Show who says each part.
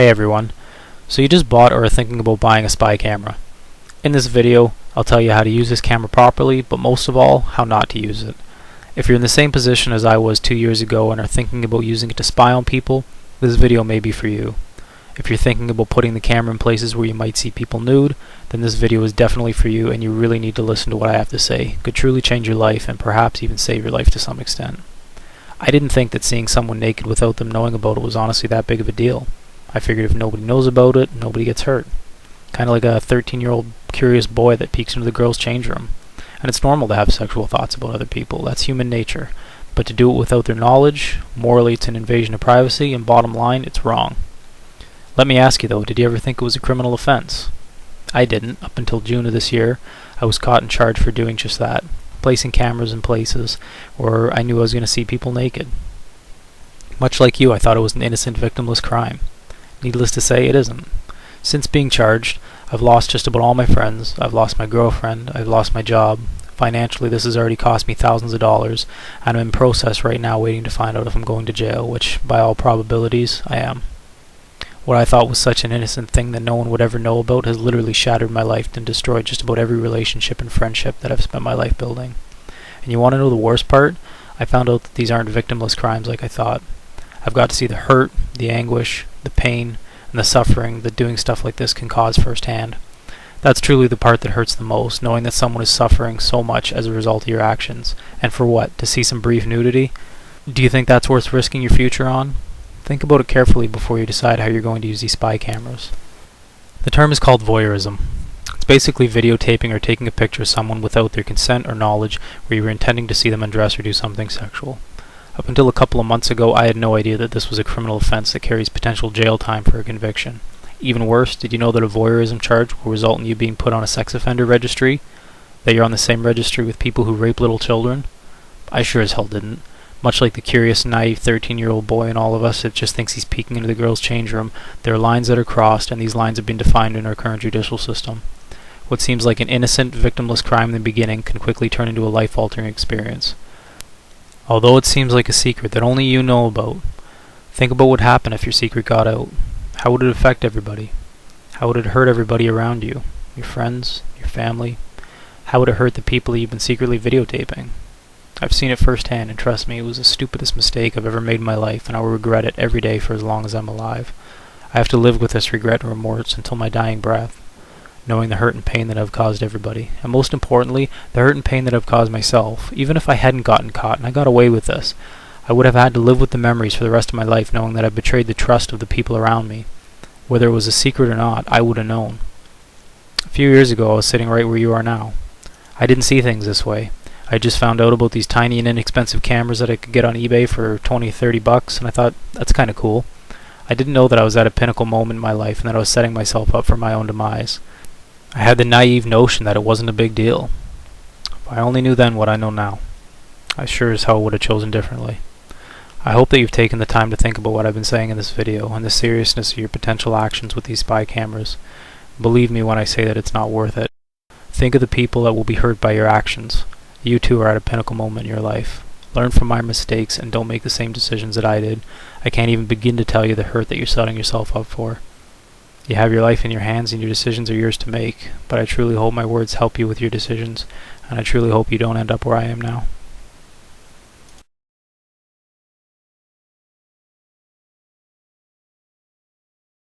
Speaker 1: Hey everyone, so you just bought or are thinking about buying a spy camera. In this video, I'll tell you how to use this camera properly, but most of all, how not to use it. If you're in the same position as I was 2 years ago and are thinking about using it to spy on people, this video may be for you. If you're thinking about putting the camera in places where you might see people nude, then this video is definitely for you and you really need to listen to what I have to say. It could truly change your life and perhaps even save your life to some extent. I didn't think that seeing someone naked without them knowing about it was honestly that big of a deal. I figured if nobody knows about it, nobody gets hurt. Kind of like a 13-year-old curious boy that peeks into the girls' change room. And it's normal to have sexual thoughts about other people. That's human nature. But to do it without their knowledge, morally it's an invasion of privacy, and bottom line, it's wrong. Let me ask you though, did you ever think it was a criminal offense? I didn't. Up until June of this year, I was caught and charged for doing just that. Placing cameras in places where I knew I was going to see people naked. Much like you, I thought it was an innocent, victimless crime. Needless to say, it isn't. Since being charged, I've lost just about all my friends, I've lost my girlfriend, I've lost my job. Financially, this has already cost me thousands of dollars, and I'm in process right now waiting to find out if I'm going to jail, which, by all probabilities, I am. What I thought was such an innocent thing that no one would ever know about has literally shattered my life and destroyed just about every relationship and friendship that I've spent my life building. And you want to know the worst part? I found out that these aren't victimless crimes like I thought. I've got to see the hurt, the anguish, the pain, and the suffering that doing stuff like this can cause firsthand. That's truly the part that hurts the most, knowing that someone is suffering so much as a result of your actions. And for what? To see some brief nudity? Do you think that's worth risking your future on? Think about it carefully before you decide how you're going to use these spy cameras. The term is called voyeurism. It's basically videotaping or taking a picture of someone without their consent or knowledge where you were intending to see them undress or do something sexual. Up until a couple of months ago, I had no idea that this was a criminal offense that carries potential jail time for a conviction. Even worse, did you know that a voyeurism charge will result in you being put on a sex offender registry? That you're on the same registry with people who rape little children? I sure as hell didn't. Much like the curious, naive 13-year-old boy in all of us that just thinks he's peeking into the girls' change room, there are lines that are crossed, and these lines have been defined in our current judicial system. What seems like an innocent, victimless crime in the beginning can quickly turn into a life-altering experience. Although it seems like a secret that only you know about, think about what would happen if your secret got out. How would it affect everybody? How would it hurt everybody around you? Your friends? Your family? How would it hurt the people that you've been secretly videotaping? I've seen it firsthand, and trust me, it was the stupidest mistake I've ever made in my life, and I will regret it every day for as long as I'm alive. I have to live with this regret and remorse until my dying breath, knowing the hurt and pain that I've caused everybody, and most importantly, the hurt and pain that I've caused myself. Even if I hadn't gotten caught and I got away with this, I would have had to live with the memories for the rest of my life, knowing that I betrayed the trust of the people around me. Whether it was a secret or not, I would have known. A few years ago, I was sitting right where you are now. I didn't see things this way. I just found out about these tiny and inexpensive cameras that I could get on eBay for 20, 30 bucks, and I thought, that's kind of cool. I didn't know that I was at a pinnacle moment in my life and that I was setting myself up for my own demise. I had the naive notion that it wasn't a big deal. If I only knew then what I know now, I sure as hell would have chosen differently. I hope that you've taken the time to think about what I've been saying in this video and the seriousness of your potential actions with these spy cameras. Believe me when I say that it's not worth it. Think of the people that will be hurt by your actions. You too are at a pinnacle moment in your life. Learn from my mistakes and don't make the same decisions that I did. I can't even begin to tell you the hurt that you're setting yourself up for. You have your life in your hands and your decisions are yours to make, but I truly hope my words help you with your decisions, and I truly hope you don't end up where I am now.